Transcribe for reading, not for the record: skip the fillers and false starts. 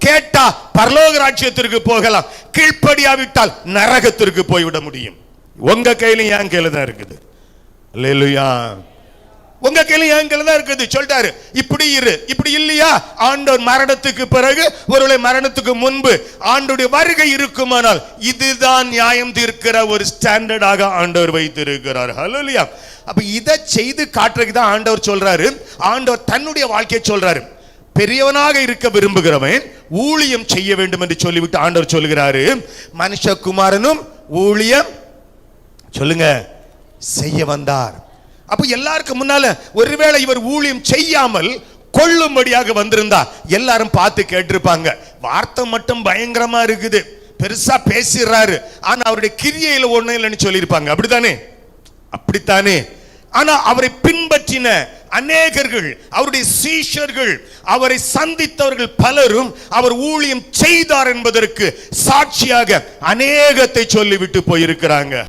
கேட்டா பரலோக ராஜ்யத்திற்கு போகலாம், கீழ்ப்படியாவிட்டால் நரகத்திற்கு போய்விட முடியும். உங்க கையில என் கையில தான் இருக்குது. அல்லேலூயா. உங்க கையில என் கையில தான் இருக்குது. சொல்லிட்டாரு, இப்படி இரு, இப்படி இல்லையா ஆண்டவர் மரணத்துக்கு பிறகு, ஒருவேளை மரணத்துக்கு முன்பு ஆண்டவருடைய வருகை இருக்குமானால் இதுதான் நியாயம் தீர்க்கிற ஒரு ஸ்டாண்டர்டாக ஆண்டவர் வைத்திருக்கிறார். ஹல்லேலூயா. அப்ப இதை செய்து காட்டுறதுக்கு தான் ஆண்டவர் சொல்றாரு. ஆண்டவர் தன்னுடைய வாழ்க்கையை சொல்றாரு. பெரியவனாக இருக்க விரும்புகிறவன் ஊழியம் செய்ய வேண்டும் என்று சொல்லிவிட்டு ஆண்டவர் சொல்லுகிறாரு, மனுஷகுமாரனும் ஊழியம் சொல்லுங்க செய்ய வந்தார். அப்ப எல்லாருக்கும் முன்னால ஒருவேளை இவர் ஊழியம் செய்யாமல் கொள்ளும்படியாக வந்திருந்தா எல்லாரும் பார்த்து கேட்டிருப்பாங்க. வார்த்தை மட்டும் பயங்கரமா இருக்குது, பெருசா பேசிடுறாரு, ஆனா அவருடைய கிரியையில ஒண்ணும் இல்லைன்னு சொல்லியிருப்பாங்க. அப்படித்தானே? அப்படித்தானே? ஆனா அவரை பின்பற்றின அநேகர்கள், அவருடைய சீஷர்கள், அவரை சந்தித்தவர்கள் பலரும் அவர் ஊழியம் செய்தார் என்பதற்கு சாட்சியாக அநேகத்தை சொல்லிவிட்டு போயிருக்கிறாங்க.